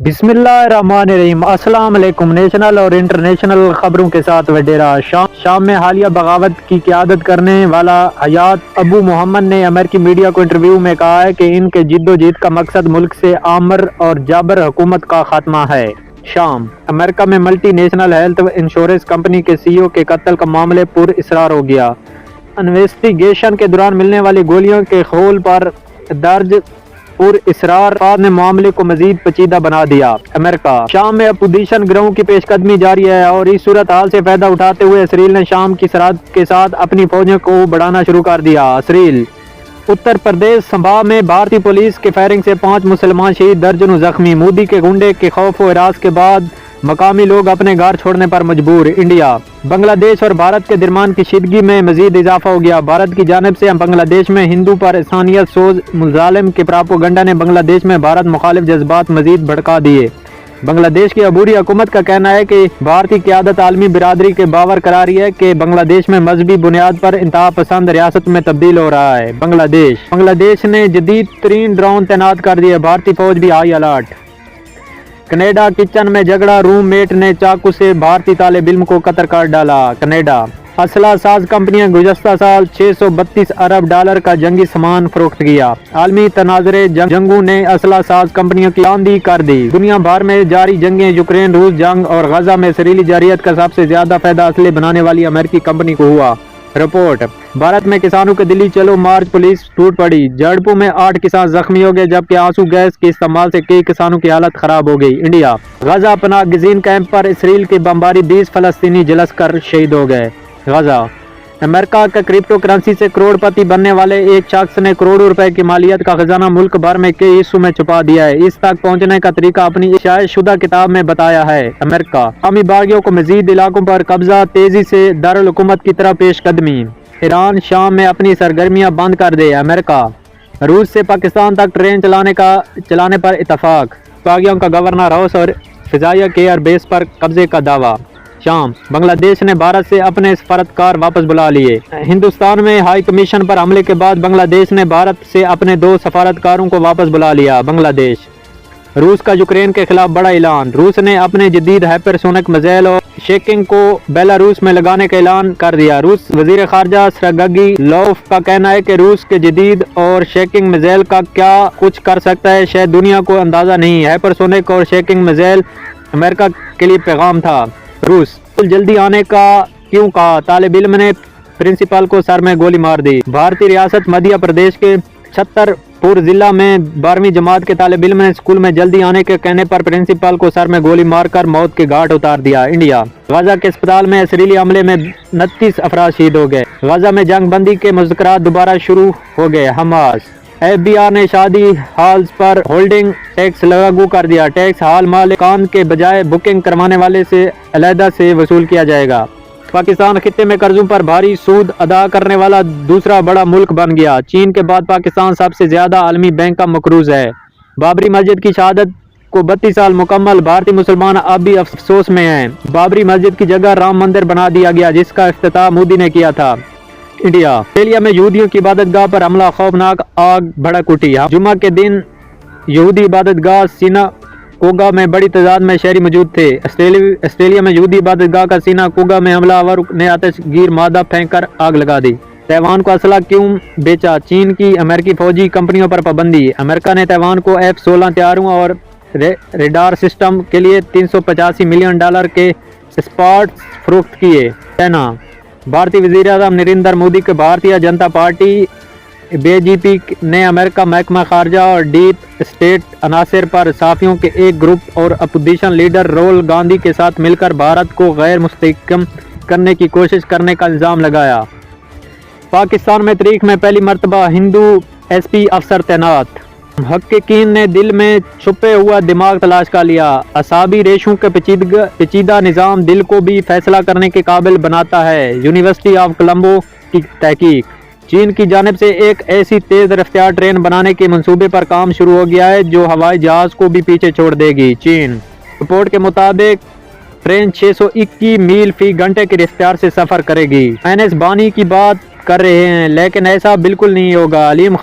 بسم اللہ الرحمن الرحیم۔ السلام علیکم۔ نیشنل اور انٹرنیشنل خبروں کے ساتھ وڈیرا۔ شام میں حالیہ بغاوت کی قیادت کرنے والا حیات ابو محمد نے امریکی میڈیا کو انٹرویو میں کہا ہے کہ ان کے جد و جہد کا مقصد ملک سے آمر اور جابر حکومت کا خاتمہ ہے۔ شام امریکہ میں multi national health insurance company کے سی ای او کے قتل کا معاملہ پر اسرار ہو گیا۔ انویسٹیگیشن کے دوران ملنے والی گولیوں کے خول پر درج پر اسرار نے معاملے کو مزید پیچیدہ بنا دیا۔ امریکہ شام میں اپوزیشن گروہوں کی پیش قدمی جاری ہے اور اس صورتحال سے فائدہ اٹھاتے ہوئے اسرائیل نے شام کی سرحد کے ساتھ اپنی فوجوں کو بڑھانا شروع کر دیا۔ اسرائیل اتر پردیش سنبھا میں بھارتی پولیس کے فائرنگ سے 5 مسلمان شہید، درجنوں زخمی۔ مودی کے گنڈے کے خوف و ہراس کے بعد مقامی لوگ اپنے گھر چھوڑنے پر مجبور۔ انڈیا بنگلہ دیش اور بھارت کے درمیان کشیدگی میں مزید اضافہ ہو گیا۔ بھارت کی جانب سے بنگلہ دیش میں ہندو پر انسانیت سوز مظالم کے پراپوگنڈا نے بنگلہ دیش میں بھارت مخالف جذبات مزید بھڑکا دیے۔ بنگلہ دیش کی عبوری حکومت کا کہنا ہے کہ بھارتی قیادت عالمی برادری کے باور کرا رہی ہے کہ بنگلہ دیش میں مذہبی بنیاد پر انتہا پسند ریاست میں تبدیل ہو رہا ہے۔ بنگلہ دیش نے جدید ترین ڈرون تعینات کر دیے، بھارتی فوج بھی ہائی الرٹ۔ کینیڈا کچن میں جھگڑا، روم میٹ نے چاقو سے بھارتی طالب علم کو قتل کر ڈالا۔ کینیڈا اسلحہ ساز کمپنیاں گزشتہ سال 632 ارب ڈالر کا جنگی سامان فروخت کیا۔ عالمی تناظر جنگوں نے اسلحہ ساز کمپنیوں کی آمدنی کر دی۔ دنیا بھر میں جاری جنگیں، یوکرین روس جنگ اور غزہ میں اسرائیلی جارحیت کا سب سے زیادہ فائدہ اسلحے بنانے والی امریکی کمپنی کو ہوا۔ رپورٹ بھارت میں کسانوں کے دلی چلو مارچ پولیس ٹوٹ پڑی، جھڑپوں میں 8 کسان زخمی ہو گئے جبکہ آنسو گیس کے استعمال سے کئی کسانوں کی حالت خراب ہو گئی۔ انڈیا غزہ پناہ گزین کیمپ پر اسرائیل کی بمباری، 20 فلسطینی جلس کر شہید ہو گئے۔ غزہ امریکہ کا کرپٹو کرنسی سے کروڑ پتی بننے والے ایک شخص نے کروڑوں روپے کی مالیت کا خزانہ ملک بھر میں کئی حصوں میں چھپا دیا ہے۔ اس تک پہنچنے کا طریقہ اپنی شائع شدہ کتاب میں بتایا ہے۔ امریکہ عوامی باغیوں کو مزید علاقوں پر قبضہ، تیزی سے دارالحکومت کی طرف پیش قدمی۔ ایران شام میں اپنی سرگرمیاں بند کر دے۔ امریکہ روس سے پاکستان تک ٹرین چلانے پر اتفاق، باغیوں کا گورنر ہاؤس اور فضائیہ کے ایئر بیس پر قبضے کا دعویٰ۔ شام بنگلہ دیش نے بھارت سے اپنے سفارتکار واپس بلا لیے۔ ہندوستان میں ہائی کمیشن پر حملے کے بعد بنگلہ دیش نے بھارت سے اپنے 2 سفارتکاروں کو واپس بلا لیا۔ بنگلہ دیش روس کا یوکرین کے خلاف بڑا اعلان، روس نے اپنے جدید ہائپر سونک میزائل اور شیکنگ کو بیلاروس میں لگانے کا اعلان کر دیا۔ روس وزیر خارجہ سرگئی لاوروف کا کہنا ہے کہ روس کے جدید اور شیکنگ میزائل کا کیا کچھ کر سکتا ہے شاید دنیا کو اندازہ نہیں۔ ہائپر سونک اور شیکنگ میزائل امریکہ کے لیے پیغام تھا۔ روس جلدی آنے کا کیوں کہا، طالب علم نے پرنسپل کو سر میں گولی مار دی۔ بھارتی ریاست مدھیہ پردیش کے چھتر پور ضلع میں 12ویں جماعت کے طالب علم نے اسکول میں جلدی آنے کے کہنے پر پرنسپل کو سر میں گولی مار کر موت کے گھاٹ اتار دیا۔ انڈیا غزہ کے اسپتال میں اسرائیلی حملے میں 29 افراد شہید ہو گئے۔ غزہ میں جنگ بندی کے مذاکرات دوبارہ شروع ہو گئے۔ حماس ایف بی آر نے شادی ہالز پر ہولڈنگ ٹیکس لاگو کر دیا۔ ٹیکس ہال مالکان کے بجائے بکنگ کروانے والے سے علیحدہ سے وصول کیا جائے گا۔ پاکستان خطے میں قرضوں پر بھاری سود ادا کرنے والا دوسرا بڑا ملک بن گیا۔ چین کے بعد پاکستان سب سے زیادہ عالمی بینک کا مقروض ہے۔ بابری مسجد کی شہادت کو 32 سال مکمل، بھارتی مسلمان اب بھی افسوس میں ہیں۔ بابری مسجد کی جگہ رام مندر بنا دیا گیا جس کا افتتاح مودی نے کیا تھا۔ انڈیا آسٹریلیا میں یہودیوں کی عبادت گاہ پر حملہ، خوفناک آگ بھڑک اٹھی۔ جمعہ کے دن یہودی عبادت گاہ سیناگوگا میں بڑی تعداد میں شہری موجود تھے۔ آسٹریلیا میں یہودی عبادت گاہ کا سیناگوگا میں حملہ آور نے آتش گیر مادہ پھینک کر آگ لگا دی۔ تائیوان کو اسلحہ کیوں بیچا، چین کی امریکی فوجی کمپنیوں پر پابندی۔ امریکہ نے تائیوان کو F-16 طیاروں اور ریڈار سسٹم کے لیے $385 ملین کے اسپاٹس فروخت کیے۔ چائنا بھارتی وزیر اعظم نریندر مودی کے Bharatiya Janata party B J پی نے امریکہ محکمہ خارجہ اور ڈیپ اسٹیٹ عناصر پر صحافیوں کے ایک گروپ اور اپوزیشن لیڈر راہل گاندھی کے ساتھ مل کر بھارت کو غیر مستحکم کرنے کی کوشش کرنے کا الزام لگایا۔ پاکستان میں تاریخ میں پہلی مرتبہ ہندو ایس پی افسر تعینات۔ محققین نے دل میں چھپے ہوا دماغ تلاش کر لیا۔ اعصابی ریشوں کے پیچیدہ نظام دل کو بھی فیصلہ کرنے کے قابل بناتا ہے، یونیورسٹی آف کولمبو کی تحقیق۔ چین کی جانب سے ایک ایسی تیز رفتار ٹرین بنانے کے منصوبے پر کام شروع ہو گیا ہے جو ہوائی جہاز کو بھی پیچھے چھوڑ دے گی۔ چین رپورٹ کے مطابق ٹرین 621 میل فی گھنٹے کی رفتار سے سفر کرے گی۔ مائنس بانی کی بات کر رہے ہیں لیکن ایسا بالکل نہیں ہوگا۔ علیم